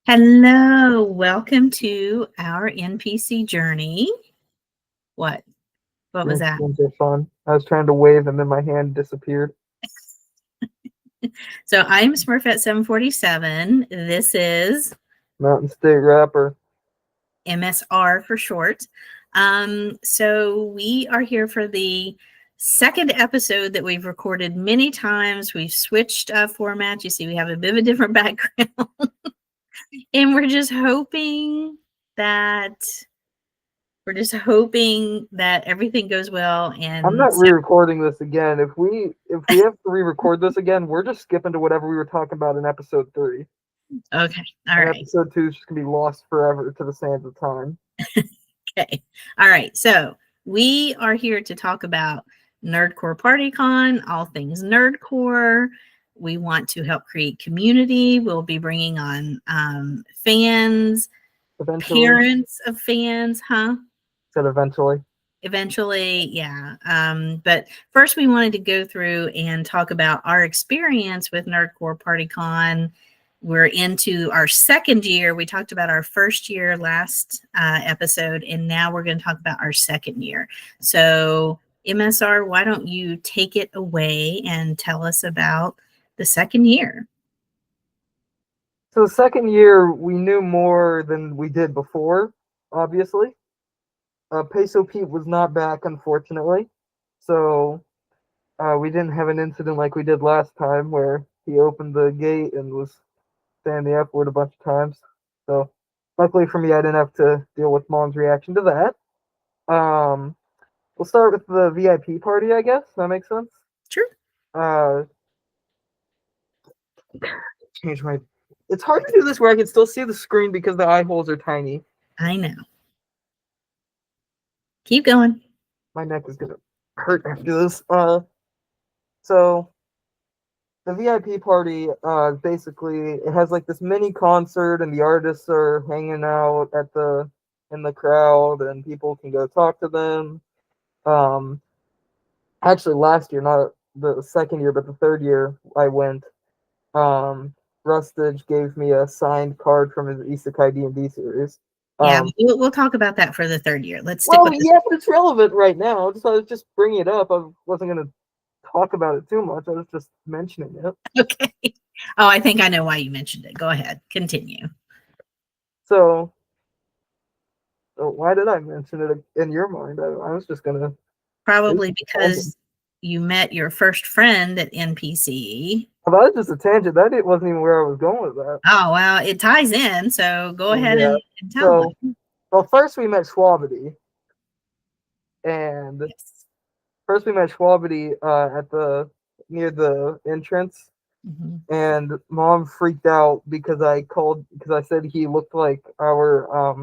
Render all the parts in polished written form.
Hello, welcome to our NPC Journey. What? What was that? Things are fun. I was trying to wave and then my hand disappeared. So I'm Smurfette747. This is Mountain State Rapper. MSR for short. So we are here for the second episode that we've recorded many times. We've switched formats. You see, we have a bit of a different background. And we're just hoping that everything goes well. And I'm not re-recording this again. If we have to re-record this again, we're just skipping to whatever we were talking about in episode 3. Okay, all right. Episode 2 is just gonna be lost forever to the sands of time. Okay, all right. So we are here to talk about Nerdcore Party Con, all things Nerdcore. We want to help create community. We'll be bringing on fans, parents of fans, Said eventually. Eventually, yeah. But first, we wanted to go through and talk about our experience with Nerdcore Party Con. We're into our second year. We talked about our first year last episode, and now we're going to talk about our second year. So, MSR, why don't you take it away and tell us about the second year? So the second year, we knew more than we did before, obviously. Peso Pete was not back, unfortunately. So we didn't have an incident like we did last time where he opened the gate and was saying the F word a bunch of times. So luckily for me, I didn't have to deal with Mom's reaction to that. We'll start with the VIP party, I guess. That makes sense? Sure. Change my... It's hard to do this where I can still see the screen because the eye holes are tiny. I know. Keep going. My neck is going to hurt after this. So the VIP party, basically, it has like this mini concert, and the artists are hanging out in the crowd, and people can go talk to them. Actually, last year, not the second year, but the third year, I went. Rustage gave me a signed card from his Isekai D&D series. Yeah, we'll talk about that for the third year. Let's stick with this. Yeah, but it's relevant right now. I was just bringing it up. I wasn't going to talk about it too much. I was just mentioning it. Okay. Oh, I think I know why you mentioned it. Go ahead. Continue. So why did I mention it in your mind? I was just going to... Probably because you met your first friend at NPC. Well, that was just a tangent. That wasn't even where I was going with that. Oh, well, it ties in. So go ahead and tell them. Well, first we met Schwabity. And first we met Schwabity near the entrance. Mm-hmm. And Mom freaked out because I said he looked like our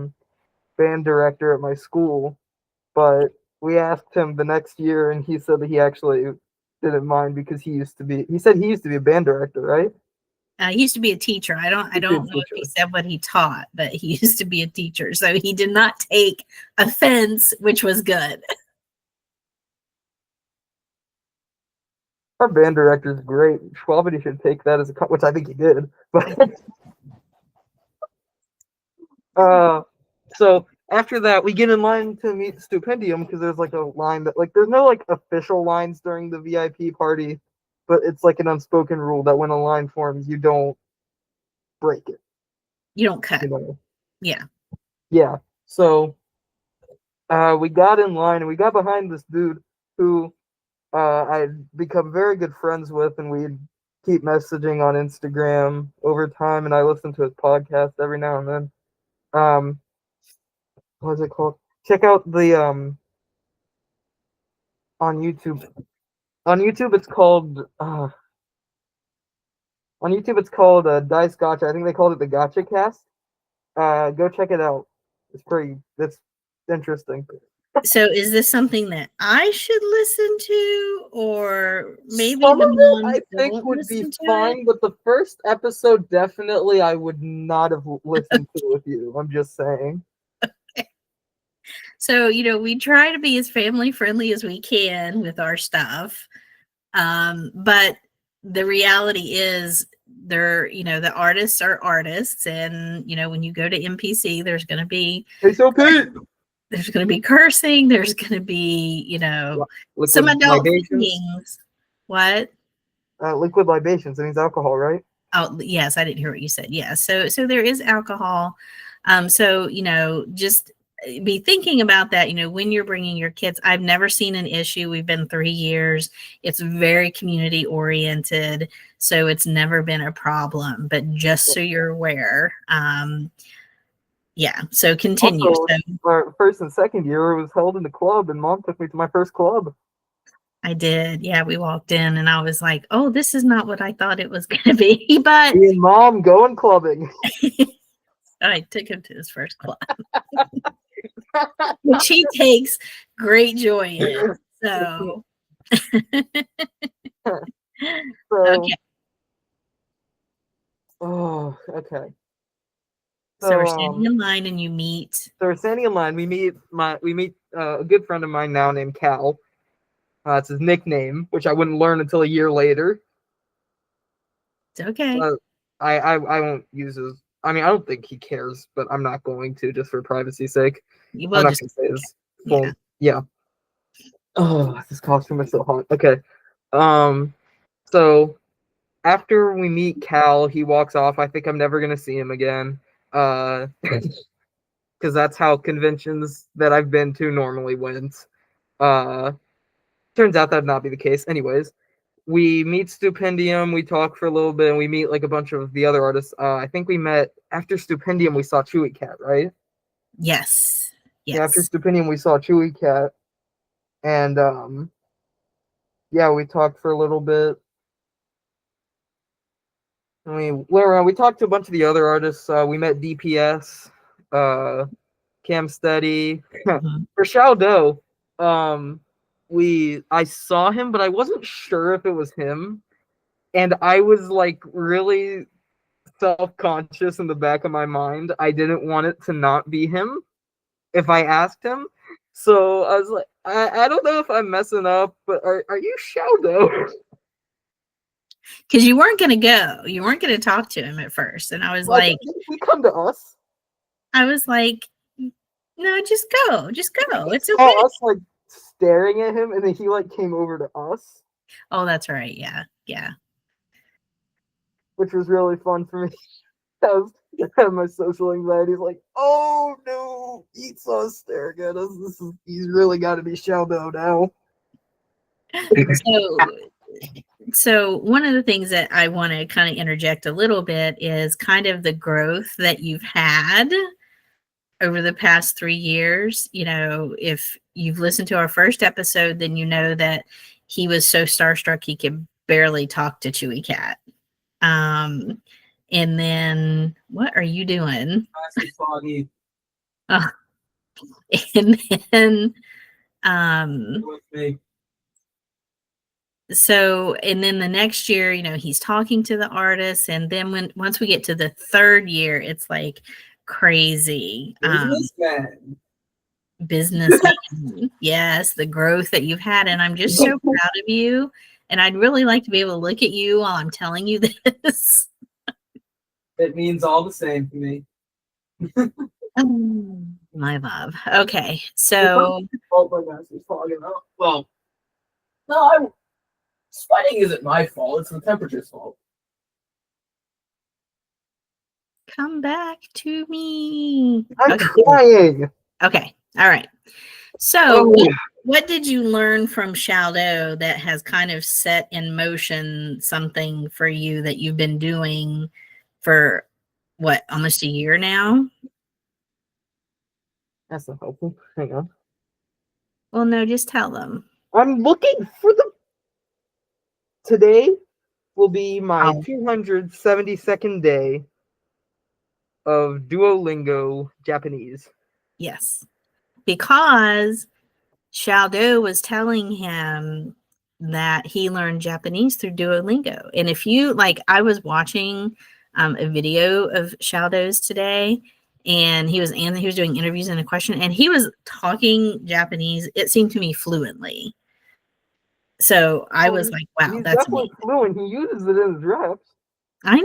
band director at my school. But we asked him the next year, and he said that he actually didn't mind because he said he used to be a band director, right? He used to be a teacher. I don't know if he said what he taught, but he used to be a teacher. So he did not take offense, which was good. Our band director is great. Schwabity should take that as a which I think he did. But so after that, we get in line to meet Stupendium because there's like a line that there's no like official lines during the VIP party, but it's like an unspoken rule that when a line forms, you don't break it. You don't cut. Yeah. Yeah. So we got in line and we got behind this dude who I'd become very good friends with, and we'd keep messaging on Instagram over time, and I listened to his podcast every now and then. What is it called? Check out the on YouTube. On YouTube, it's called Dice Gotcha. I think they called it the Gotcha Cast. Go check it out. It's interesting. So is this something that I should listen to, or maybe some of it I think would be fine, but the first episode definitely I would not have listened to with you. I'm just saying. So, we try to be as family friendly as we can with our stuff. But the reality is they're, you know, the artists are artists, and you know, when you go to NPC, there's going to be cursing, there's going to be, you know, some adult things. What? Liquid libations. That means alcohol, right? Oh, yes, I didn't hear what you said. Yeah, so there is alcohol. So, you know, just be thinking about that, you know, when you're bringing your kids. I've never seen an issue. We've been 3 years. It's very community oriented, so it's never been a problem. But just so you're aware, yeah. So continue. Also, our first and second year, it was held in the club, and Mom took me to my first club. I did. Yeah, we walked in, and I was like, "Oh, this is not what I thought it was going to be." But me and Mom going clubbing. I took him to his first club, which he takes great joy in. So, okay. Oh, okay. So we're standing in line, and you meet. So we're standing in line. We meet a good friend of mine now named Cal. It's his nickname, which I wouldn't learn until a year later. It's okay. I won't use his. I mean, I don't think he cares, but I'm not going to, just for privacy's sake. I'm not going to say his full. Yeah. Oh, this costume is so hot. Okay. So after we meet Cal, he walks off. I think I'm never going to see him again. Because that's how conventions that I've been to normally went. Turns out that'd not be the case. Anyways, we meet Stupendium, we talk for a little bit, and we meet like a bunch of the other artists. I think we met after Stupendium, we saw Chewy Cat, right? Yes. Yeah, after Stupendium, we saw Chewy Cat. And yeah, we talked for a little bit. And we talked to a bunch of the other artists. We met DPS, Cam Steady. For Xiaodo, I saw him, but I wasn't sure if it was him. And I was like really self-conscious in the back of my mind. I didn't want it to not be him if I asked him. So I was like, I don't know if I'm messing up, but are you Xiaodo? Because you weren't going to go. You weren't going to talk to him at first. And I was like, he come to us. I was like, no, just go. Just go. It's okay. Oh, us like staring at him, and then he like came over to us. Oh, that's right. Yeah. Yeah. Which was really fun for me. I had my social anxiety. Like, oh no, he saw us staring at us. He's really got to be Xiaodo now. So one of the things that I want to kind of interject a little bit is kind of the growth that you've had over the past 3 years. You know, if you've listened to our first episode, then you know that he was so starstruck he could barely talk to Chewy Cat. And then what are you doing? Foggy. And then so, and then the next year, you know, he's talking to the artists, and then once we get to the 3rd year, it's like crazy. Businessman. Yes, the growth that you've had, and I'm just so proud of you. And I'd really like to be able to look at you while I'm telling you this. It means all the same to me. Oh, my love. Okay, so. Well, no, sweating isn't my fault. It's the temperature's fault. Come back to me. I'm trying. Okay. All right. So what did you learn from Xiaodo that has kind of set in motion something for you that you've been doing for what, almost a year now? That's not helpful. Hang on. Well, no, just tell them. I'm looking for Today will be my 272nd day of Duolingo Japanese. Yes. Because Xiaodo was telling him that he learned Japanese through Duolingo. And if you, like, I was watching a video of Xiaodo's today, and he was doing interviews and a question, and he was talking Japanese, it seemed to me, fluently. So I was like, wow, he's that's definitely fluent. He uses it in his reps. I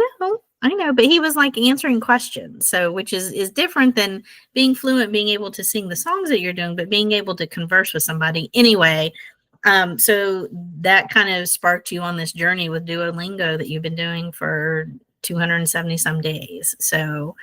know, but he was like answering questions. So, which is different than being fluent, being able to sing the songs that you're doing, but being able to converse with somebody anyway. So that kind of sparked you on this journey with Duolingo that you've been doing for 270 some days. So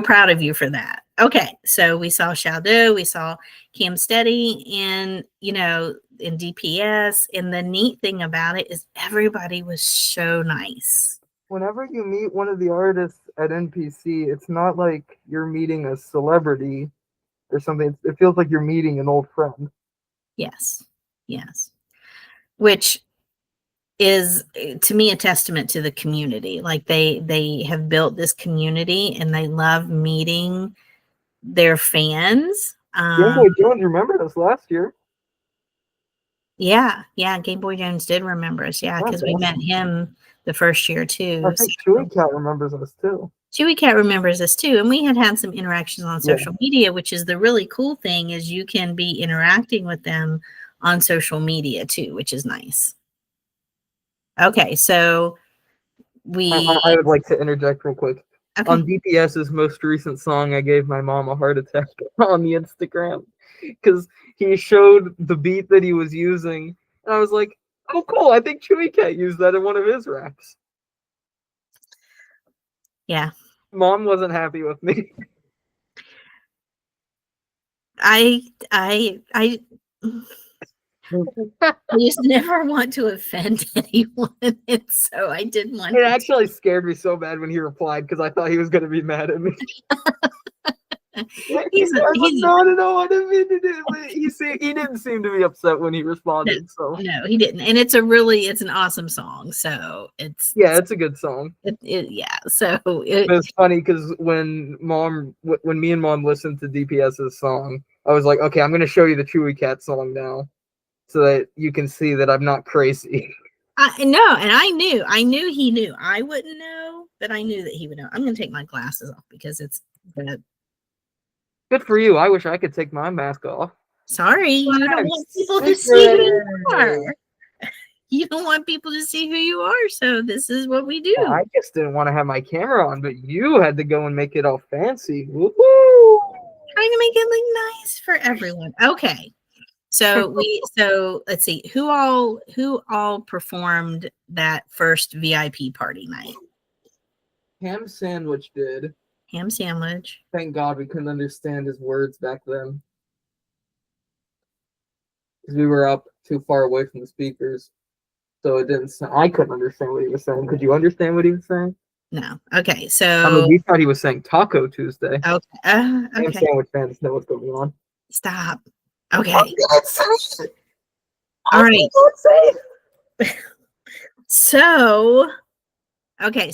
proud of you for that. Okay. So we saw Shaldo, we saw Cam Steady and, in DPS. And the neat thing about it is everybody was so nice. Whenever you meet one of the artists at NPC, it's not like you're meeting a celebrity or something. It feels like you're meeting an old friend. Yes. Which is, to me, a testament to the community. Like they have built this community and they love meeting their fans. Game Boy Jones remembered us last year. Yeah, Game Boy Jones did remember us. Yeah, because we met him the first year too. I think Chewy Cat remembers us too. Chewy Cat remembers us too, and we had some interactions on social media, which is the really cool thing is you can be interacting with them on social media too, which is nice. Okay, so I would like to interject real quick. Okay. On DPS's most recent song, I gave my mom a heart attack on the Instagram because he showed the beat that he was using, and I was like, "Oh, cool! I think Chewy Cat used that in one of his raps." Yeah. Mom wasn't happy with me. I just never want to offend anyone, and so I didn't want. It actually scared me so bad when he replied because I thought he was going to be mad at me. He's no, I don't want to admit it. He didn't seem to be upset when he responded. No, he didn't, and it's an awesome song. So it's a good song. So it's funny because when me and Mom listened to DPS's song, I was like, okay, I'm going to show you the Chewy Cat song now, so that you can see that I'm not crazy. And I knew he knew. I wouldn't know, but I knew that he would know. I'm going to take my glasses off because it's good for you. I wish I could take my mask off. Sorry, you don't want people to see who you are. You don't want people to see who you are, so this is what we do. I just didn't want to have my camera on, but you had to go and make it all fancy. Woo-hoo! Trying to make it look nice for everyone. Okay. So let's see who all performed that first VIP party night. Ham Sandwich did. Ham Sandwich. Thank God we couldn't understand his words back then. Because we were up too far away from the speakers. So it didn't sound, I couldn't understand what he was saying. Could you understand what he was saying? No. Okay. So we thought he was saying Taco Tuesday. Okay. Ham Sandwich fans know what's going on. Stop. Okay. All right.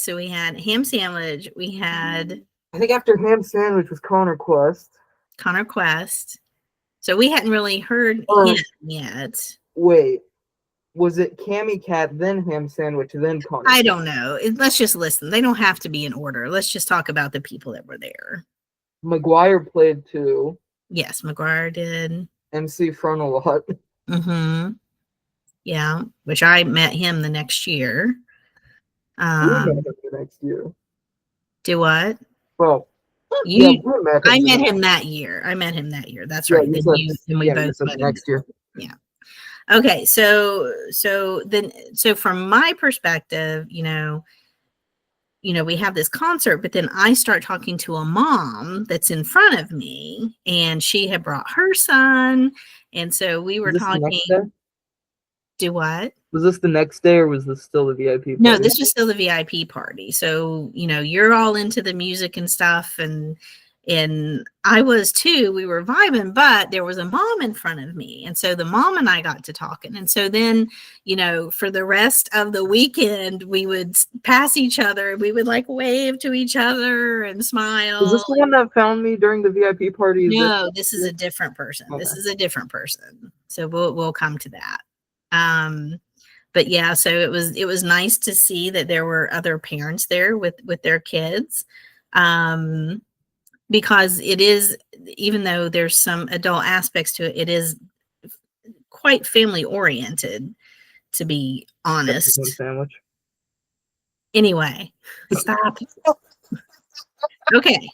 So we had Ham Sandwich. We had. I think after Ham Sandwich was Connor Quest. So we hadn't really heard him yet. Wait, was it Cammy Cat, then Ham Sandwich, then Connor? I don't know. Let's just listen. They don't have to be in order. Let's just talk about the people that were there. McGuire played too. Yes, McGuire did. MC Frontal Hut. Mm-hmm. Yeah, which I met him the next year. We met him the next year. Do what? Well, I met him that year. That's right. Then we both met next year. Yeah. Okay. So from my perspective, we have this concert, but then I start talking to a mom that's in front of me, and she had brought her son, and so we were talking. Do what? Was this the next day, or was this still the VIP party? No, this was still the VIP party. So, you're all into the music and stuff, and I was too. We were vibing, but there was a mom in front of me. And so the mom and I got to talking. And so then, for the rest of the weekend, we would pass each other. We would wave to each other and smile. Is this the one that found me during the VIP party? No, this is a different person. Okay. This is a different person. So we'll come to that. But yeah, so it was nice to see that there were other parents there with their kids. Because it is, even though there's some adult aspects to it, it is quite family oriented, to be honest. Sandwich. Anyway, stop. Okay.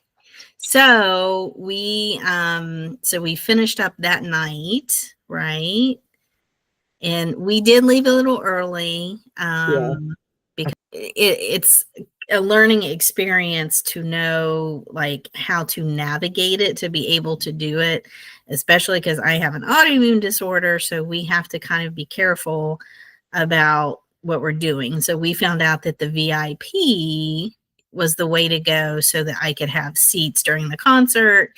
So we finished up that night, right? And we did leave a little early. Because it's a learning experience to know like how to navigate it, to be able to do it, especially because I have an autoimmune disorder. So we have to kind of be careful about what we're doing. So we found out that the VIP was the way to go so that I could have seats during the concert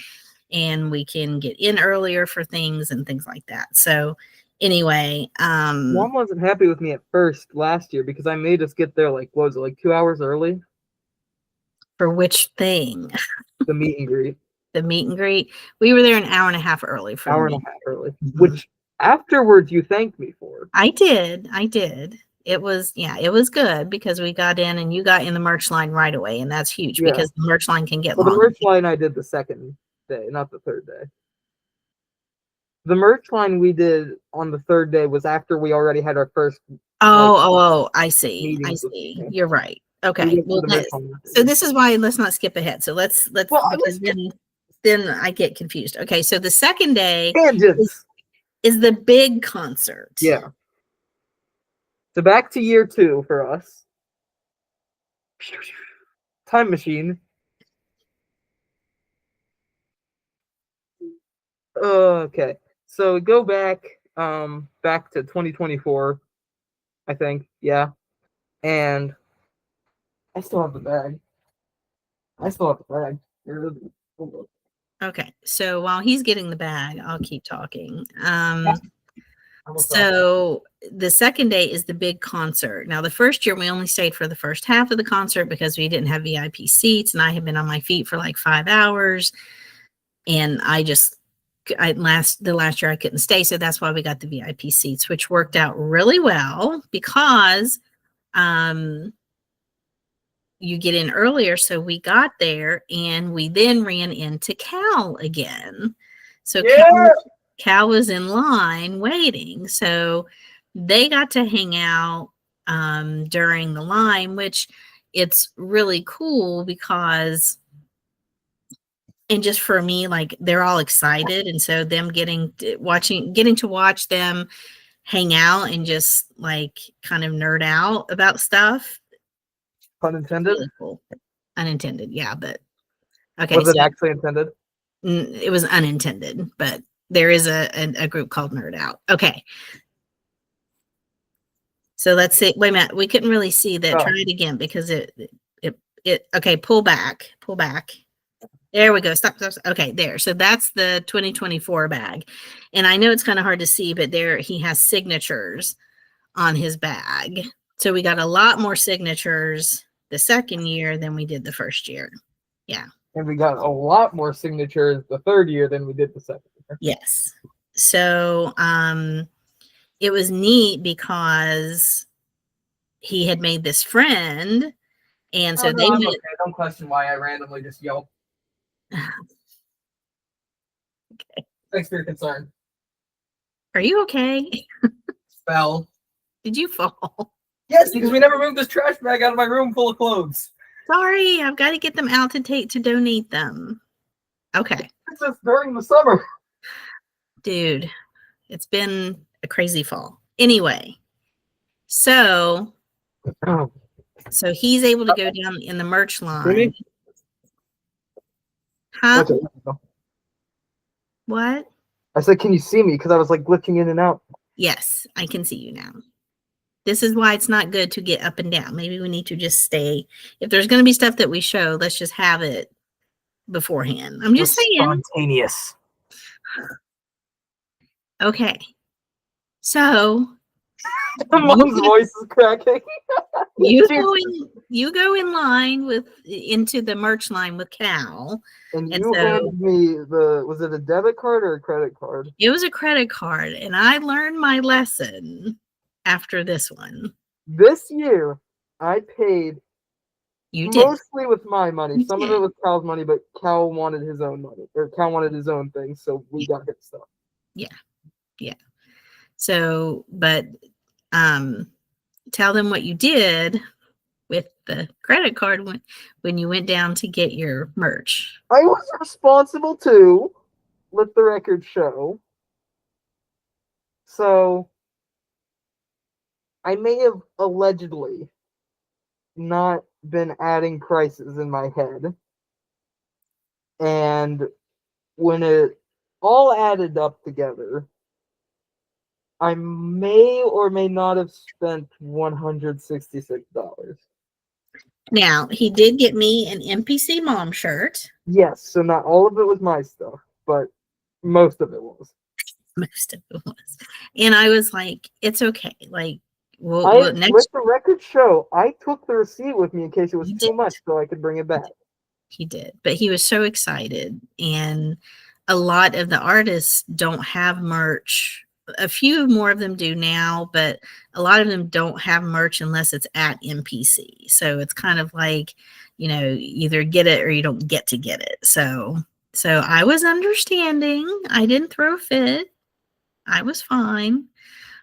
and we can get in earlier for things and things like that. So anyway, Mom wasn't happy with me at first last year because I made us get there like, what was it, like 2 hours early? for which thing? The meet and greet. The meet and greet. We were there an hour and a half early for Hour the and meet. a half early, Mhm. which afterwards you thanked me for. I did. It was good because we got in and you got in the merch line right away, and that's huge because the merch line can get Well, the long. merch line I did the second day, not the third day. The merch line we did on the third day was after we already had our first. I see. I meetings with see. them. You're right. We Okay. went to Well, the merch line after. so this is why let's not skip ahead. So let's Well, because then I get confused. Okay. So the second day tangents. is the big concert. Yeah. So back to year 2 for us. Time machine. Okay. So we go back to 2024, I think. Yeah. And I still have the bag. Here it is. Okay. So while he's getting the bag, I'll keep talking. Almost So the second day is the big concert. Now, the first year we only stayed for the first half of the concert because we didn't have VIP seats, and I had been on my feet for like 5 hours, and the last year I couldn't stay, so that's why we got the VIP seats, which worked out really well because you get in earlier. So we got there, and we then ran into Cal again. So Cal was in line waiting. So they got to hang out during the line, which it's really cool because, and just for me, like they're all excited. And so them getting to watch them hang out and just like kind of nerd out about stuff. Pun intended. Really cool. Unintended. Yeah. But okay. Was it actually intended? It was unintended, but there is a group called Nerd Out. Okay. So let's see. Wait a minute. We couldn't really see that. Try it again because it okay, pull back. There we go. Stop. Okay, there. So that's the 2024 bag. And I know it's kind of hard to see, but there he has signatures on his bag. So we got a lot more signatures the second year than we did the first year. Yeah. And we got a lot more signatures the third year than we did the second year. Yes. So it was neat because he had made this friend, and so they went. Okay. Don't question why I randomly just yelped. Okay. Thanks for your concern. Are you okay? Fell. Did you fall? Yes, because we never moved this trash bag out of my room full of clothes. Sorry, I've got to get them out to donate them. Okay. It's just during the summer. Dude, it's been a crazy fall. Anyway, so he's able to go down in the merch line. Huh? What? I said, can you see me? Because I was like glitching in and out. Yes, I can see you now. This is why it's not good to get up and down. Maybe we need to just stay. If there's going to be stuff that we show, let's just have it beforehand. I'm just saying. Spontaneous. Okay. So Mom's voice is cracking. you go in line into the merch line with Cal. And you handed me was it a debit card or a credit card? It was a credit card, and I learned my lesson after this one. This year, I paid You did. Mostly with my money. Some of it was Cal's money, but Cal wanted his own money. Or Cal wanted his own thing, so we got his stuff. Yeah. Yeah. So, but tell them what you did with the credit card when you went down to get your merch. I was responsible too, let the record show. So, I may have allegedly not been adding prices in my head. And when it all added up together, I may or may not have spent $166. Now, he did get me an NPC mom shirt. Yes, so not all of it was my stuff, but most of it was. Most of it was. And I was like, it's okay. Like, Let the record show, I took the receipt with me in case it was too much so I could bring it back. He did. But he was so excited. And a lot of the artists don't have merch. A few more of them do now, but a lot of them don't have merch unless it's at NPC. So it's kind of like, either get it or you don't get to get it. So I was understanding. I didn't throw a fit. I was fine.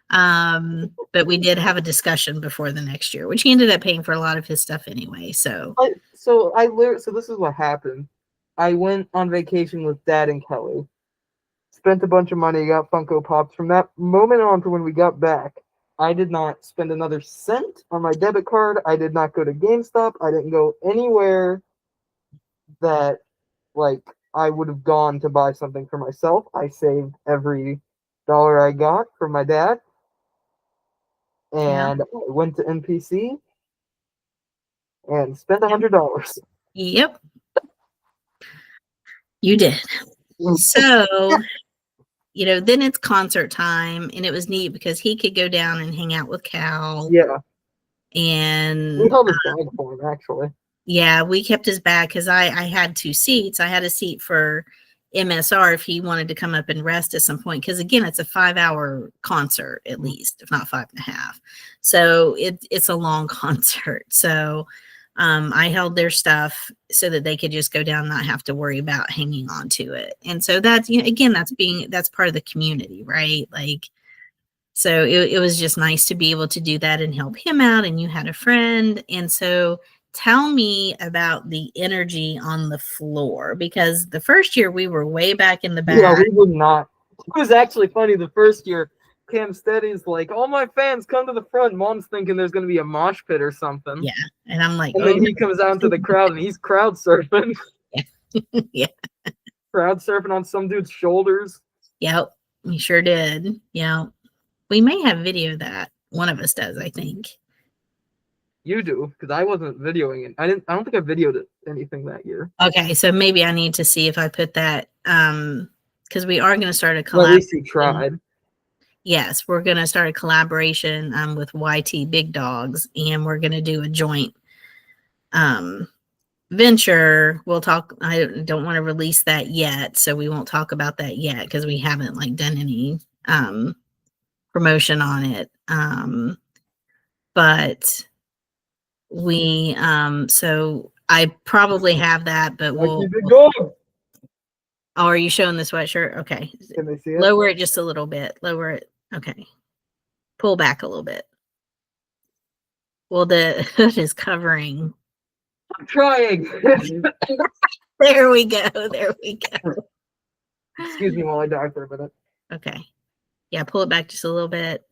But we did have a discussion before the next year, which he ended up paying for a lot of his stuff anyway. So this is what happened. I went on vacation with Dad and Kelly. Spent a bunch of money, got Funko Pops. From that moment on to when we got back, I did not spend another cent on my debit card. I did not go to GameStop. I didn't go anywhere that, I would have gone to buy something for myself. I saved every dollar I got from my dad. And I went to NPC and spent $100. Yep. You did. So... then it's concert time, and it was neat because he could go down and hang out with Cal. Yeah. And we held his bag for him, actually. Yeah, we kept his bag because I had 2 seats. I had a seat for MSR if he wanted to come up and rest at some point. Because again, it's a 5-hour concert at least, if not 5.5. So it's a long concert. So I held their stuff so that they could just go down and not have to worry about hanging on to it. And so that's, again, that's part of the community, right? So it was just nice to be able to do that and help him out. And you had a friend. And so tell me about the energy on the floor, because the first year we were way back in the back. Yeah, we were not. It was actually funny the first year. Cam Steady's like, all my fans come to the front. Mom's thinking there's going to be a mosh pit or something. Yeah. And I'm like, and then he comes out into the crowd and he's crowd surfing. Yeah. Yeah. Crowd surfing on some dude's shoulders. Yep. We sure did. Yeah. We may have video of that. One of us does, I think. You do, because I wasn't videoing it. I don't think I videoed it anything that year. Okay, so maybe I need to see if I put that, because we are going to start a collaboration. Well, at least you tried. Yes, we're going to start a collaboration with YT Big Dogs, and we're going to do a joint venture. We'll talk. I don't want to release that yet, so we won't talk about that yet because we haven't done any promotion on it. But we so I probably have that, but we'll. Oh, are you showing the sweatshirt? Okay. Can they see it? Lower it just a little bit. Lower it. Okay. Pull back a little bit. Well, the hood is covering. I'm trying. There we go. There we go. Excuse me while I die for a minute. Okay. Yeah, pull it back just a little bit.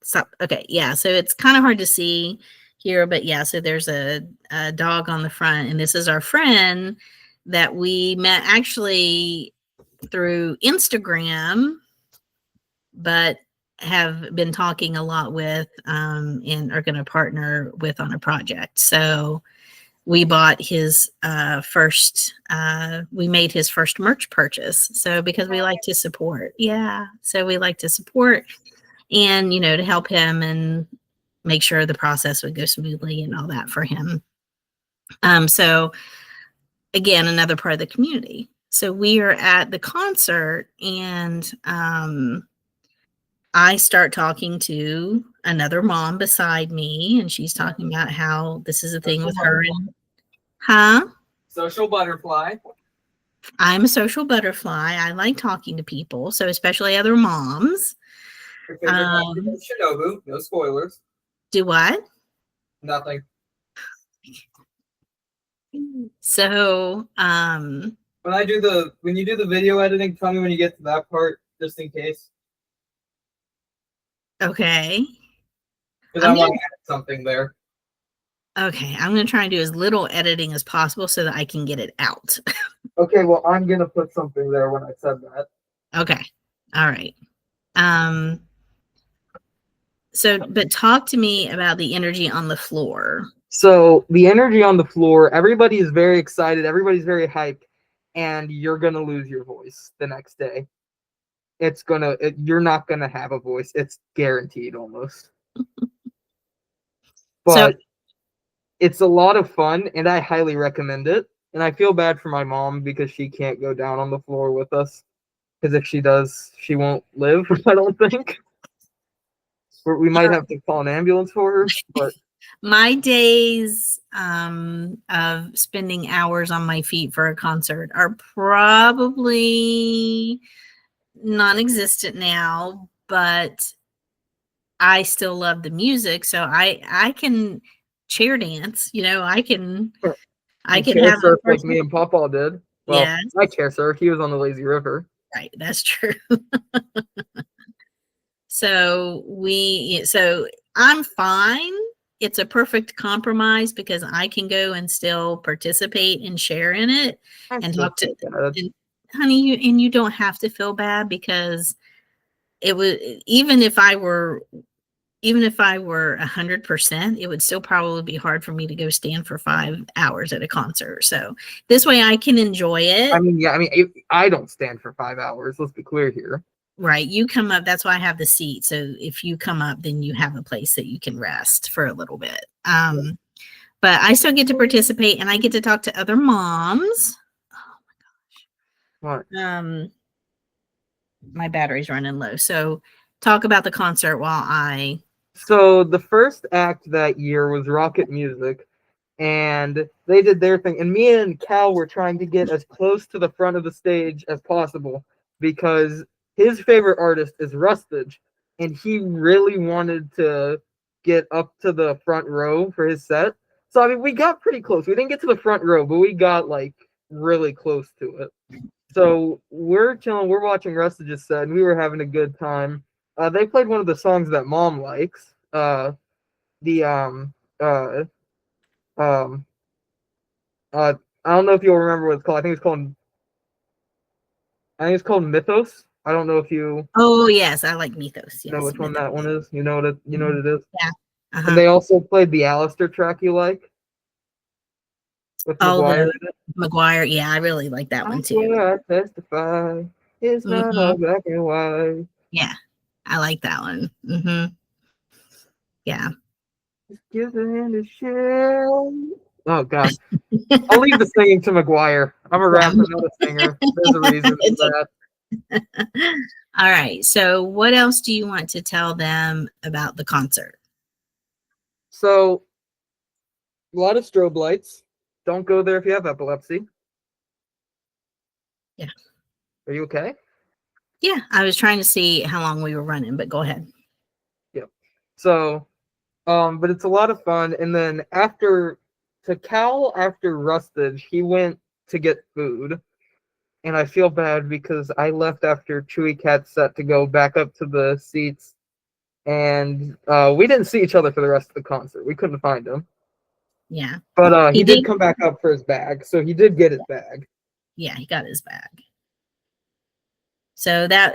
Stop. Okay. Yeah. So it's kind of hard to see here, but yeah. So there's a dog on the front, and this is our friend that we met actually through Instagram, but have been talking a lot with and are going to partner with on a project. So we bought his we made his first merch purchase. So because we like to support. Yeah. So we like to support and, to help him and make sure the process would go smoothly and all that for him. So again, another part of the community. So we are at the concert, and I start talking to another mom beside me, and she's talking about how this is a thing with her. Social butterfly. I'm a social butterfly. I like talking to people, so especially other moms. Shinobu. No spoilers. Do what? Nothing. So, when you do the video editing, tell me when you get to that part, just in case. okay. Because I want to add something there. Okay, I'm going to try and do as little editing as possible so that I can get it out. Okay, well, I'm going to put something there when I said that. Okay. All right. So, but talk to me about the energy on the floor. So the energy on the floor, everybody is very excited, everybody's very hyped, and you're gonna lose your voice the next day. You're not gonna have a voice. It's guaranteed almost. But it's a lot of fun, and I highly recommend it. And I feel bad for my mom because she can't go down on the floor with us. Because if she does, she won't live, I don't think. We might have to call an ambulance for her, but my days of spending hours on my feet for a concert are probably non-existent now, but I still love the music, so I can chair dance. I can chair have surf like me and Papa did. Well, yes. my chair surf. He was on the lazy river. Right, that's true. So I'm fine. It's a perfect compromise because I can go and still participate and share in it and talk to honey, you don't have to feel bad because it was even if I were 100%, it would still probably be hard for me to go stand for 5 hours at a concert. So this way I can enjoy it. I don't stand for 5 hours. Let's be clear here. Right. You come up. That's why I have the seat. So if you come up, then you have a place that you can rest for a little bit. But I still get to participate and I get to talk to other moms. Oh my gosh. What? My battery's running low. So talk about the concert while I. So the first act that year was Rocket Music, and they did their thing. And me and Cal were trying to get as close to the front of the stage as possible because his favorite artist is Rustage, and he really wanted to get up to the front row for his set. So, we got pretty close. We didn't get to the front row, but we got, really close to it. So, we're chilling. We're watching Rustage's set, and we were having a good time. They played one of the songs that Mom likes. I don't know if you'll remember what it's called. I think it's called Mythos. I don't know if you. Oh yes, I like Mythos. Yes. Know which one that one is. You know what it is. Yeah. And they also played the Alistair track you like. With McGuire. McGuire, yeah, I really like that one too. I testify. It's not all black and white. Yeah, I like that one. Yeah. Give the hand a shell. Oh God. I'll leave the singing to McGuire. I'm a rapper, not a singer. There's a reason for that. All right. So what else do you want to tell them about the concert? So a lot of strobe lights. Don't go there if you have epilepsy. Yeah. Are you okay? Yeah. I was trying to see how long we were running, but go ahead. Yep. So, but it's a lot of fun. And then after Rustage, he went to get food. And I feel bad because I left after Chewy Cat's set to go back up to the seats. And we didn't see each other for the rest of the concert. We couldn't find him. Yeah. But he did come back up for his bag. So he did get his bag. Yeah, he got his bag. So that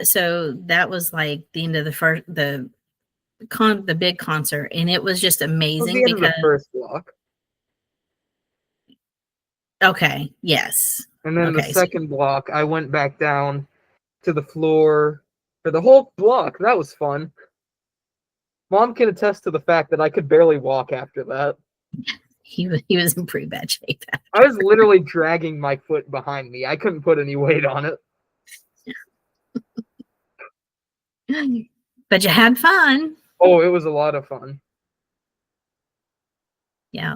was like the end of the big concert. And it was just amazing because the first block. Okay. Yes. And then the second block, I went back down to the floor for the whole block. That was fun. Mom can attest to the fact that I could barely walk after that. He was in pretty bad shape. I was literally dragging my foot behind me. I couldn't put any weight on it. But you had fun. Oh, it was a lot of fun. Yeah.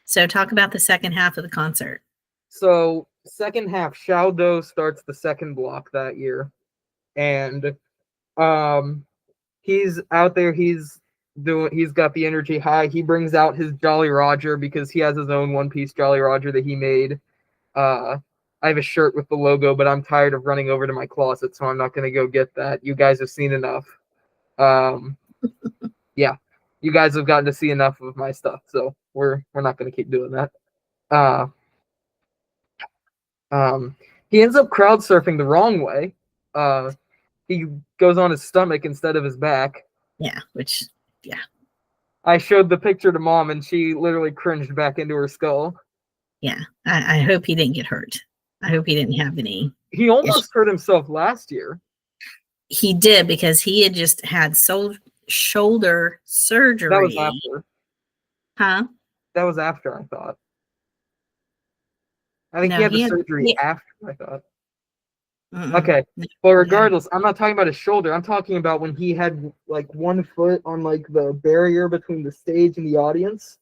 So talk about the second half of the concert. So second half, Xiao Do starts the second block that year. And he's out there, he's He's got the energy high. He brings out his Jolly Roger because he has his own One Piece Jolly Roger that he made. I have a shirt with the logo, but I'm tired of running over to my closet, so I'm not going to go get that. You guys have seen enough. Yeah, you guys have gotten to see enough of my stuff, so we're not going to keep doing that. He ends up crowd surfing the wrong way. He goes on his stomach instead of his back. Yeah, I showed the picture to Mom, and she literally cringed back into her skull. Yeah, I hope he didn't get hurt. I hope he didn't have any. He almost hurt himself last year. He did, because he had just had shoulder surgery. That was after. Huh? That was after, I thought. I think he had the surgery after, I thought. Okay. Well, regardless, I'm not talking about his shoulder. I'm talking about when he had like one foot on like the barrier between the stage and the audience.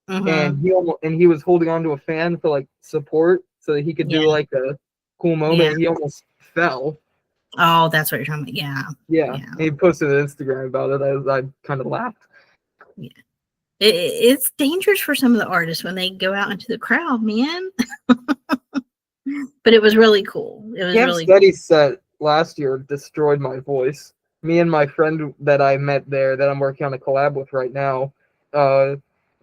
And he was holding on to a fan for like support so that he could do like a cool moment. Yeah. He almost fell. Oh, that's what you're talking about. Yeah. He posted an Instagram about it. I kind of laughed. Yeah. It's dangerous for some of the artists when they go out into the crowd, man. But it was really cool. It was really Steady set last year destroyed my voice. Me and my friend that I met there that I'm working on a collab with right now,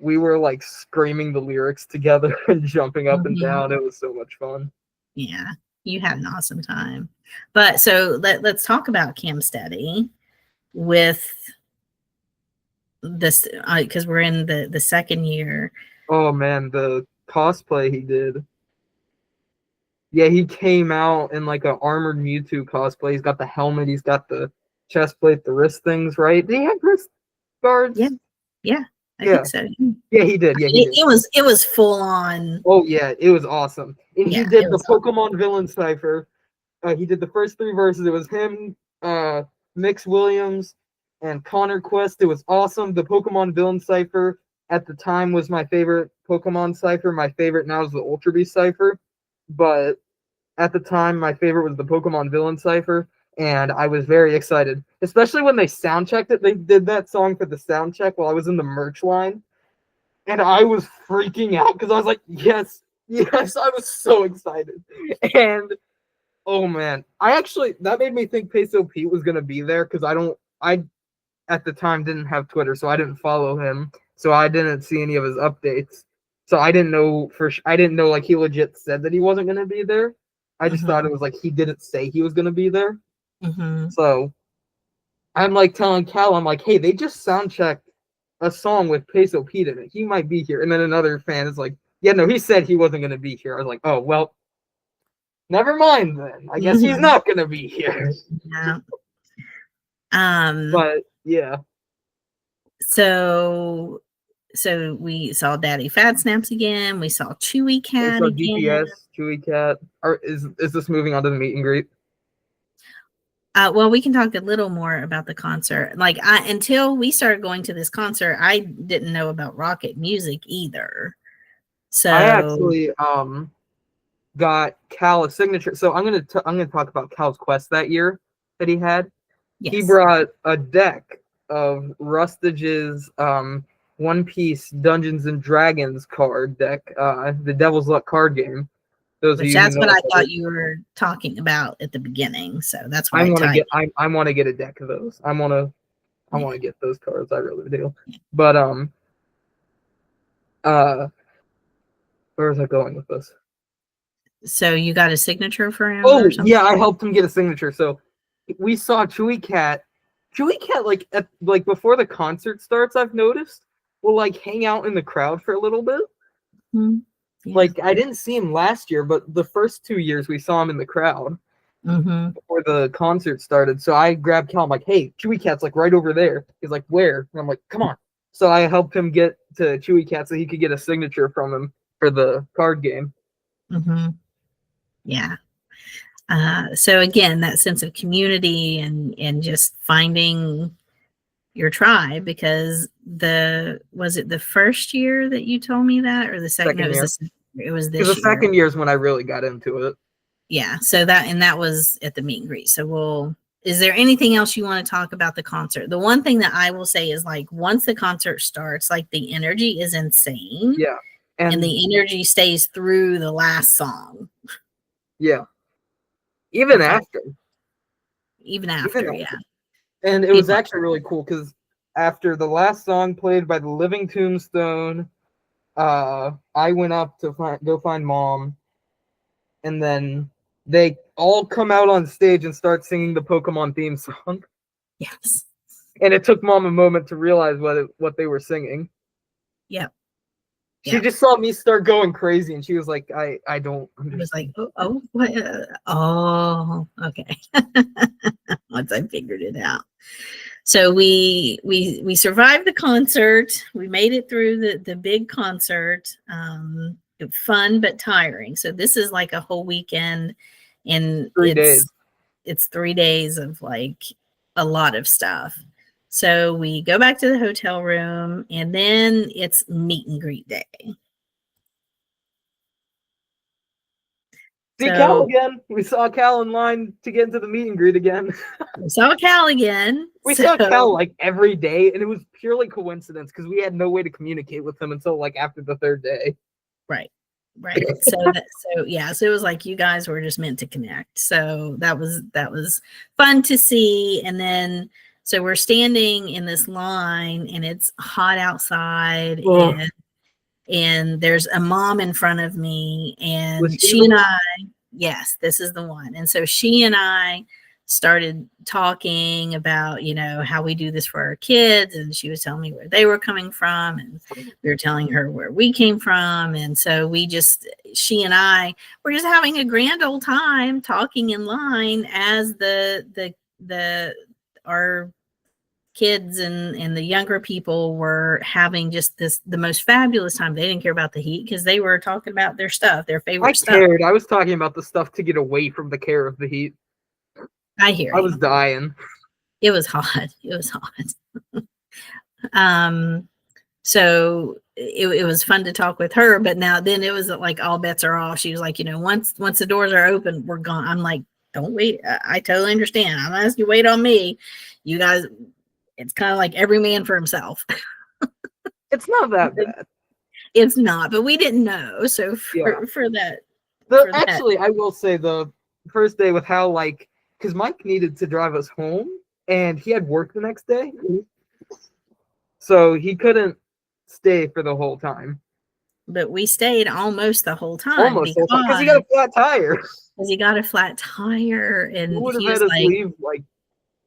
we were like screaming the lyrics together and jumping up and down. It was so much fun. Yeah, you had an awesome time. But so let's talk about Cam Steady with this, because we're in the second year. Oh man, the cosplay he did. Yeah, he came out in like an armored Mewtwo cosplay. He's got the helmet. He's got the chest plate, the wrist things, right? Did he have wrist guards? Yeah. I think so. Yeah, he did. Yeah, it was full on. Oh yeah, it was awesome. And he did the Pokemon villain cipher. He did the first 3 verses. It was him, Mix Williams, and Connor Quest. It was awesome. The Pokemon villain cipher at the time was my favorite Pokemon cipher. My favorite now is the Ultra Beast cipher. But at the time, my favorite was the Pokemon villain cipher. And I was very excited, especially when they sound checked it. They did that song for the sound check while I was in the merch line. And I was freaking out because I was like, yes, I was so excited. And oh man, that made me think Peso Pete was going to be there because I at the time didn't have Twitter, so I didn't follow him. So I didn't see any of his updates. So I didn't know like he legit said that he wasn't going to be there. I just thought it was like he didn't say he was going to be there. So I'm like telling Cal, I'm like, hey, they just sound checked a song with Peso Pete in it. He might be here. And then another fan is like, yeah, no, he said he wasn't going to be here. I was like, oh, well, never mind then. I guess he's not going to be here. Yeah. But yeah. So we saw Daddy Fat Snaps again. We saw Chewy Cat again. DPS, Chewy Cat. Is this moving on to the meet and greet? Well, we can talk a little more about the concert. Like until we started going to this concert, I didn't know about Rocket Music either. So I actually got Cal a signature. So I'm gonna talk about Cal's quest that year that he had. Yes. He brought a deck of Rustage's One Piece Dungeons and Dragons card deck, the Devil's Luck card game. That's what I thought you were talking about at the beginning. So that's what I want to get a deck of those. I want to get those cards. I really do. But where was I going with this? So you got a signature for him? Oh yeah, I helped him get a signature. So we saw Chewy Cat, like before the concert starts. I've noticed will like hang out in the crowd for a little bit. Mm-hmm. Yeah. Like I didn't see him last year, but the first 2 years we saw him in the crowd before the concert started. So I grabbed Cal. I'm like, hey, Chewy Cat's like right over there. He's like, where? And I'm like, come on. So I helped him get to Chewy Cat so he could get a signature from him for the card game. Yeah. So again, that sense of community and just finding your tribe, because was it the first year that you told me that, or the second? It was this year. The second year is when I really got into it. Yeah. So that was at the meet and greet. So is there anything else you want to talk about the concert? The one thing that I will say is like once the concert starts, like the energy is insane. Yeah. And the energy stays through the last song. Yeah. Even after. Even after, yeah. And it was actually really cool because after the last song played by the Living Tombstone, I went up to go find Mom, and then they all come out on stage and start singing the Pokemon theme song. Yes. And it took Mom a moment to realize what they were singing. Yep. She just saw me start going crazy, and she was like, I don't understand. I was like, what? Okay. Once I figured it out. So we survived the concert. We made it through the big concert. Fun but tiring. So this is like a whole weekend, and 3 days. It's 3 days of like a lot of stuff. So we go back to the hotel room, and then it's meet and greet day. See Cal again. We saw Cal in line to get into the meet and greet again. We saw Cal again. We saw Cal like every day, and it was purely coincidence because we had no way to communicate with him until like after the 3rd day. Right. So it was like you guys were just meant to connect. So that was fun to see. And then so we're standing in this line, and it's hot outside, and there's a mom in front of me, and she and I, yes, this is the one. And so she and I started talking about, how we do this for our kids. And she was telling me where they were coming from, and we were telling her where we came from. And so she and I were just having a grand old time talking in line as our kids and the younger people were having just the most fabulous time. They didn't care about the heat because they were talking about their stuff, their favorite stuff. I was talking about the stuff to get away from the care of the heat. I hear I was dying. It was hot. So it was fun to talk with her, but then it was like all bets are off. She was like, once the doors are open, we're gone. I'm like, don't wait. I totally understand. I'm asking you to wait on me. You guys, it's kind of like every man for himself. It's not that bad. It's not, but we didn't know. So for that. Actually, I will say the first day with how because Mike needed to drive us home, and he had work the next day. So he couldn't stay for the whole time. But we stayed almost the whole time. Because he got a flat tire. Because he got a flat tire, and he would have had us leave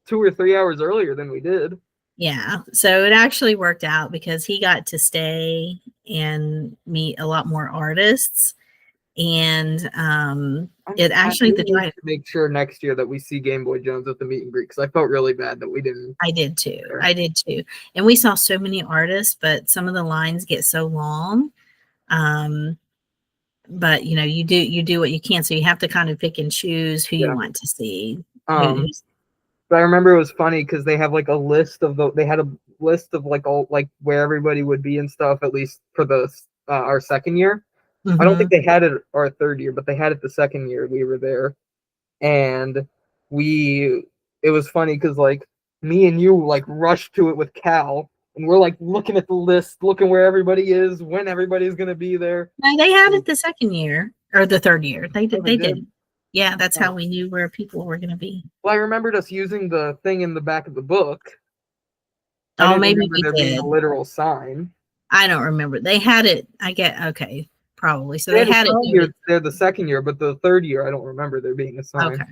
2 or 3 hours earlier than we did. Yeah. So it actually worked out because he got to stay and meet a lot more artists. And it actually to make sure next year that we see Game Boy Jones at the meet and greet, because I felt really bad that we didn't. I did too. And we saw so many artists, but some of the lines get so long. But you do what you can, so you have to kind of pick and choose who you want to see. But I remember it was funny because they have a list of all where everybody would be and stuff, at least for the our second year. Mm-hmm. I don't think they had it our 3rd year, but they had it the 2nd year we were there. And it was funny because me and you rushed to it with Cal, and we're looking at the list, looking where everybody is, when everybody's gonna be there. No, they had it the 2nd year or the 3rd year. They did. Yeah, that's how we knew where people were gonna be. Well, I remembered us using the thing in the back of the book. Maybe we did. Being a literal sign. I don't remember. They had it. Okay, probably. So they had it. They're the 2nd year, but the 3rd year, I don't remember there being a sign. Okay,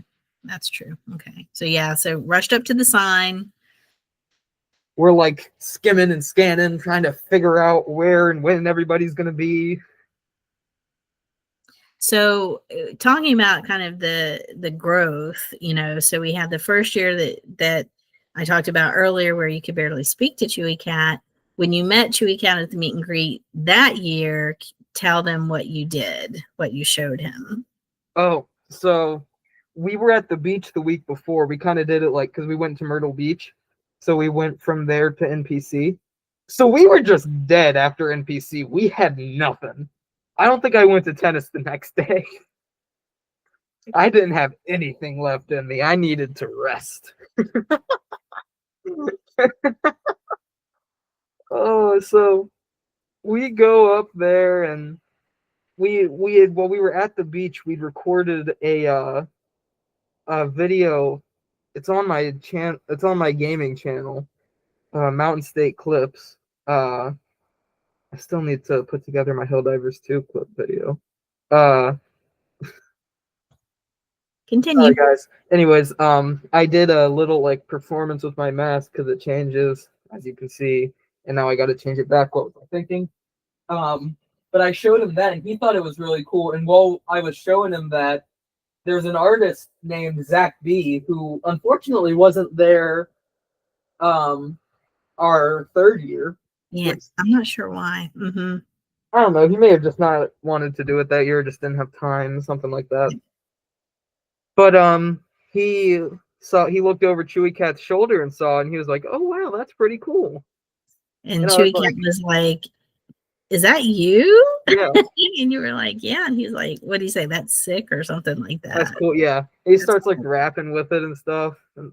that's true. Okay, so rushed up to the sign. We're skimming and scanning, trying to figure out where and when everybody's gonna be. So talking about kind of the growth, so we had the first year that I talked about earlier where you could barely speak to Chewy Cat. When you met Chewy Cat at the meet and greet that year, tell them what you did, what you showed him. Oh, so we were at the beach the week before. We kind of did it because we went to Myrtle Beach. So we went from there to NPC. So we were just dead after NPC. We had nothing. I don't think I went to tennis the next day. I didn't have anything left in me. I needed to rest. Oh, so we go up there and we had while we were at the beach, we'd recorded a video. It's on my it's on my gaming channel, Mountain State Clips. I still need to put together my Helldivers 2 clip video. Continue. Sorry, guys. Anyways, I did a little like performance with my mask because it changes, as you can see, and now I got to change it back. What was I thinking? But I showed him that, and he thought it was really cool. And while I was showing him that, there's an artist named Zach B who unfortunately wasn't there our third year. Yeah, I'm not sure why. Mm-hmm. I don't know. He may have just not wanted to do it that year, just didn't have time, something like that. But he looked over Chewy Cat's shoulder and saw, and he was like, "Oh wow, that's pretty cool." And Chewy Cat was like, "Is that you?" Yeah. And you were like, "Yeah." And he's like, "What do you say? That's sick," or something like that. That's cool. Yeah. And he starts like rapping with it and stuff, and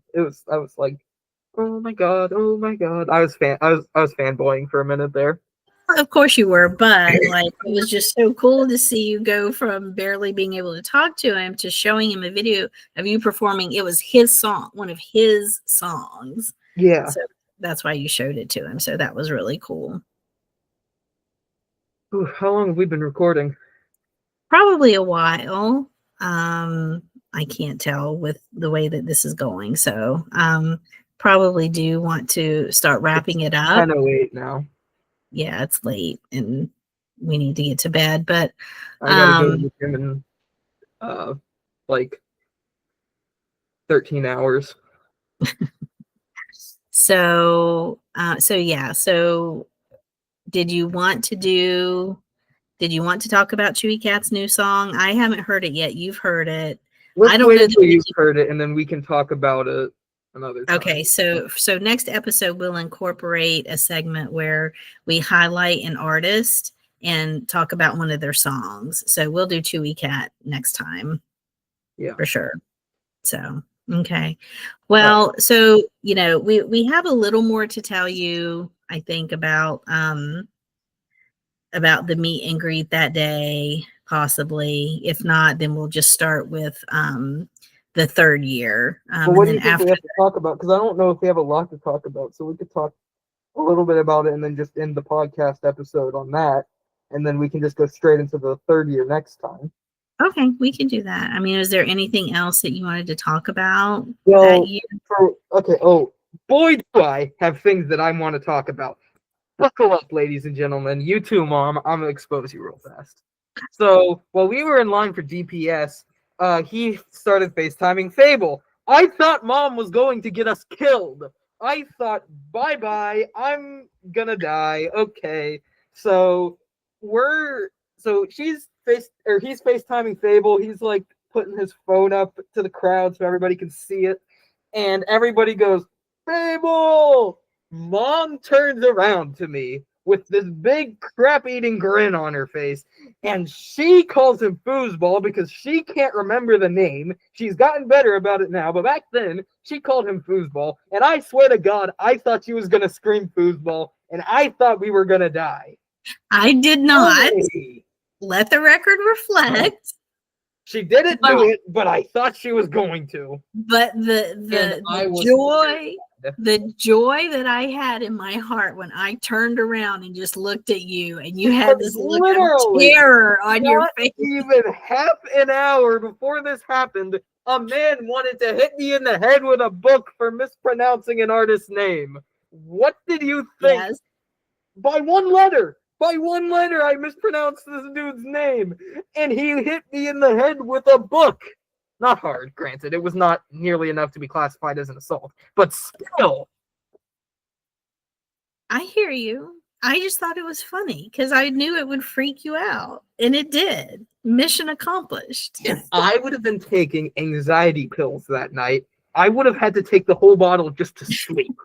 I was like, "Oh my god, oh my god!" I was fanboying for a minute there. Of course you were, but like it was just so cool to see you go from barely being able to talk to him to showing him a video of you performing. It was his song, one of his songs. Yeah. So that's why you showed it to him. So that was really cool. Ooh, how long have we been recording? Probably a while. I can't tell with the way that this is going. So probably do want to start wrapping it up. 10:08 now. Yeah, it's late and we need to get to bed, but I gotta go to the gym in like 13 hours. So did you want to talk about Chewy Cat's new song? I haven't heard it yet. You've heard it. Let's I don't wait know until you've heard it, and then we can talk about it another time. Okay, so next episode we'll incorporate a segment where we highlight an artist and talk about one of their songs. So we'll do Chewy Cat next time. Yeah, for sure. So okay, well, so we have a little more to tell you, I think, about the meet and greet that day, possibly. If not, then we'll just start with the third year. Well, what do you think we have to talk about? Because I don't know if we have a lot to talk about, so we could talk a little bit about it and then just end the podcast episode on that, and then we can just go straight into the third year next time. Okay, we can do that. I mean, is there anything else that you wanted to talk about that year? Oh, boy, do I have things that I want to talk about. Buckle up, ladies and gentlemen. You too, Mom. I'm going to expose you real fast. So, while we were in line for DPS, he started FaceTiming Fable. I thought Mom was going to get us killed. I thought, bye-bye, I'm gonna die. Okay. So, he's FaceTiming Fable. He's like putting his phone up to the crowd so everybody can see it. And everybody goes, Fable! Mom turns around to me with this big crap-eating grin on her face, and she calls him foosball because she can't remember the name. She's gotten better about it now, but back then, she called him foosball, and I swear to God, I thought she was going to scream foosball, and I thought we were going to die. I did not. Let the record reflect. She didn't do it, but I thought she was going to. But the joy that I had in my heart when I turned around and just looked at you, and you had this look of terror on your face. Even half an hour before this happened, a man wanted to hit me in the head with a book for mispronouncing an artist's name. What did you think? Yes. By one letter, I mispronounced this dude's name, and he hit me in the head with a book. Not hard, granted. It was not nearly enough to be classified as an assault, but still. I hear you. I just thought it was funny because I knew it would freak you out, and it did. Mission accomplished. If I would have been taking anxiety pills that night, I would have had to take the whole bottle just to sleep.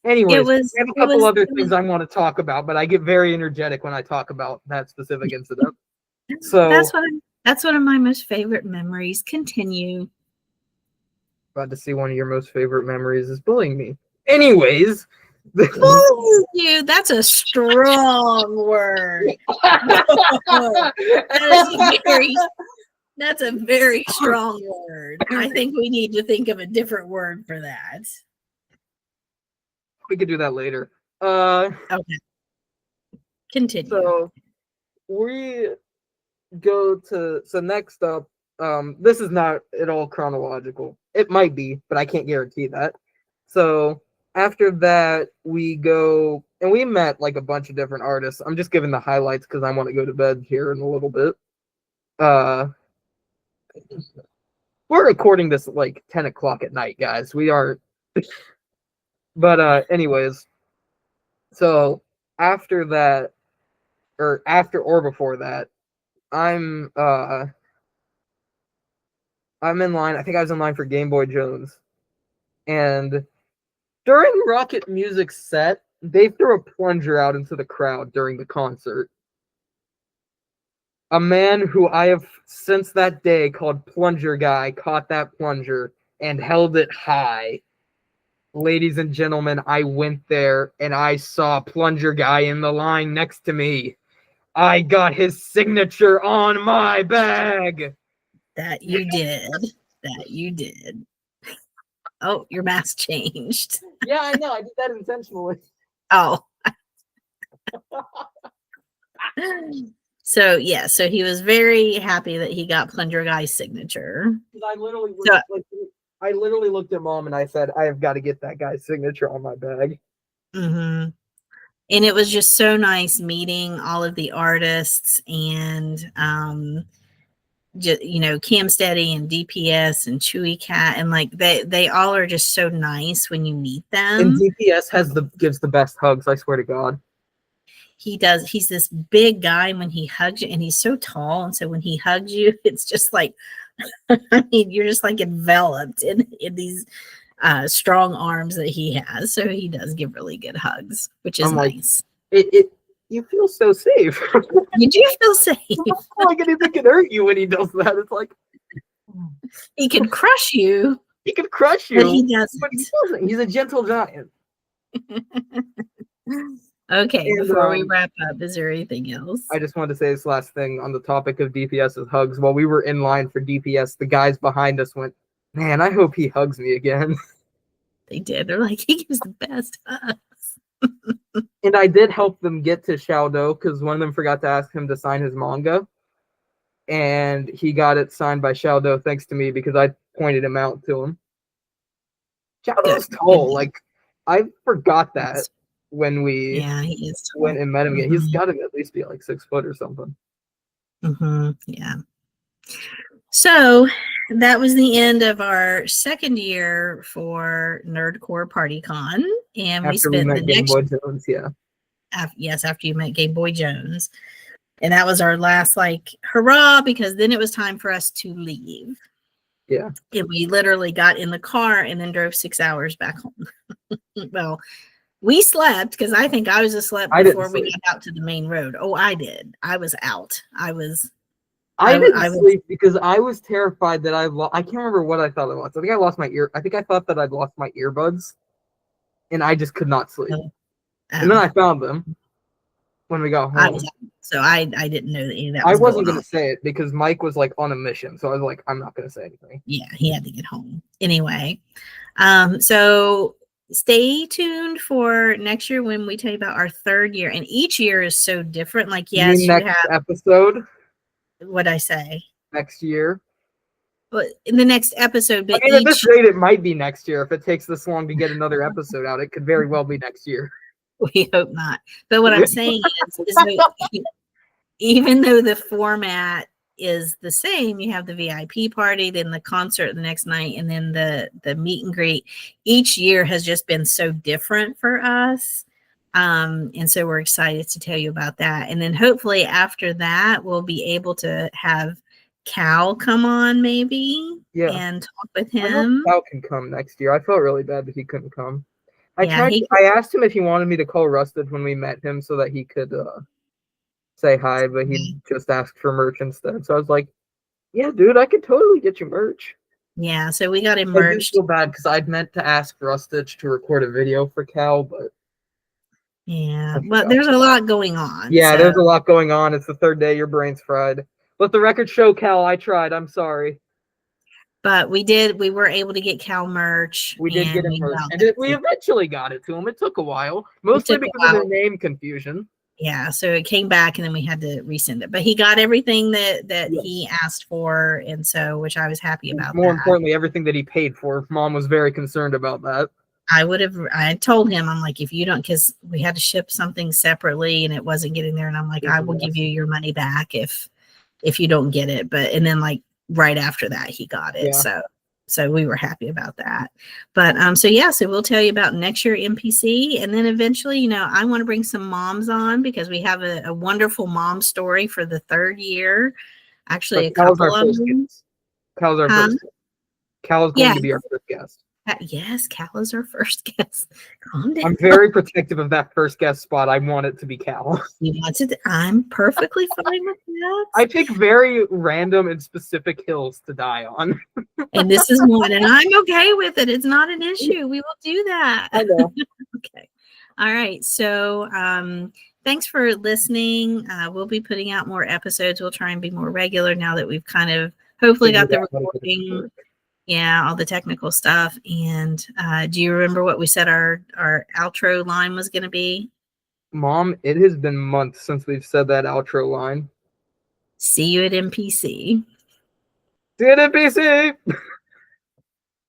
Anyways, I have a couple other things I want to talk about, but I get very energetic when I talk about that specific incident. So that's one of my most favorite memories. Continue. About to see one of your most favorite memories is bullying me. Anyways. Bullying you, that's a strong word. That's a very strong word. I think we need to think of a different word for that. We could do that later. Okay. Continue. So we go to next up. This is not at all chronological. It might be, but I can't guarantee that. So after that, we go and we met like a bunch of different artists. I'm just giving the highlights because I want to go to bed here in a little bit. We're recording this at like 10 o'clock at night, guys. We are. But anyways, so after that, or after or before that, I'm in line. I think I was in line for Game Boy Jones. And during Rocket Music's set, they threw a plunger out into the crowd during the concert. A man who I have since that day called Plunger Guy caught that plunger and held it high. Ladies and gentlemen, I went there and I saw Plunger Guy in the line next to me. I got his signature on my bag. That you did. That you did. Oh, your mask changed. Yeah, I know. I did that intentionally. Oh. So he was very happy that he got Plunger Guy's signature. I literally looked at Mom and I said, I have got to get that guy's signature on my bag. Mm-hmm. And it was just so nice meeting all of the artists and Cam Steady and DPS and Chewy Cat, and like they all are just so nice when you meet them. And DPS gives the best hugs, I swear to God. He does. He's this big guy when he hugs you, and he's so tall, and so when he hugs you, it's just like I mean, you're just like enveloped in these strong arms that he has. So he does give really good hugs, which is nice. You feel so safe. You do feel safe. Like anything can hurt you when he does that. It's like he can crush you. He can crush you, but he doesn't. But he doesn't. He's a gentle giant. Okay, and, before we wrap up, is there anything else? I just wanted to say this last thing on the topic of DPS's hugs. While we were in line for DPS, the guys behind us went, "Man, I hope he hugs me again." They did. They're like, he gives the best hugs. And I did help them get to Xiaodo because one of them forgot to ask him to sign his manga. And he got it signed by Xiaodo thanks to me because I pointed him out to him. Xiaodo's tall. Like, I forgot that when we went and met him again. He's got to at least be like 6 foot or something. Mm-hmm. Yeah. So that was the end of our second year for Nerdcore Party Con. And after we met Game Boy Jones, after you met Game Boy Jones. And that was our last, hurrah, because then it was time for us to leave. Yeah. And we literally got in the car and then drove 6 hours back home. Well, we slept because I think I was asleep before we got out to the main road. Oh, I did. I was out. I didn't sleep because I was terrified that I can't remember what I thought it was. I think I lost my ear. I think I thought that I'd lost my earbuds, and I just could not sleep. And then I found them when we got home. I didn't know that any of that. I wasn't going to say it because Mike was on a mission, so I was like, I'm not going to say anything. Yeah, he had to get home anyway. So stay tuned for next year when we tell you about our third year, and each year is so different. Next episode. What'd I say? Next year. But in the next episode, but at this rate, it might be next year. If it takes this long to get another episode out, it could very well be next year. We hope not. But what I'm saying is that even though the format is the same, you have the VIP party, then the concert the next night, and then the meet and greet. Each year has just been so different for us. And so we're excited to tell you about that. And then hopefully after that, we'll be able to have Cal come on maybe and talk with him. Cal can come next year. I felt really bad that he couldn't come. I asked him if he wanted me to call Rusted when we met him so that he could say hi, but he just asked for merch instead. So I was like, yeah, dude, I could totally get you merch. Yeah, so we got him I do merch. feel bad because I'd meant to ask Rustich to record a video for Cal, but Yeah, but there's a lot going on. yeah, so. there's a lot going on. It's the third day, your brain's fried. Let the record show, Cal, I tried. I'm sorry. But we were able to get Cal merch. We did get him merch. And we eventually got it to him. It took a while, mostly because of the name confusion. Yeah, so it came back and then we had to resend it. But he got everything that he asked for, and so which I was happy about. More importantly, everything that he paid for. Mom was very concerned about that. I told him, I'm like, if you don't, because we had to ship something separately and it wasn't getting there, and I'm like, I will give you your money back if you don't get it. But and then like right after that he got it. Yeah. So we were happy about that. But so we'll tell you about next year NPC, and then eventually, I want to bring some moms on because we have a wonderful mom story for the third year. Actually, a couple of them. Cal's our first. Cal's going to be our first guest. Yes, Cal is our first guest. Calm down. I'm very protective of that first guest spot. I want it to be Cal. I'm perfectly fine with that. I pick very random and specific hills to die on. And this is one, and I'm okay with it. It's not an issue. We will do that. I know. Okay. All right. So thanks for listening. We'll be putting out more episodes. We'll try and be more regular now that we've kind of hopefully got the recording. Yeah, all the technical stuff. And do you remember what we said our outro line was going to be? Mom, it has been months since we've said that outro line. See you at NPC. See you at NPC!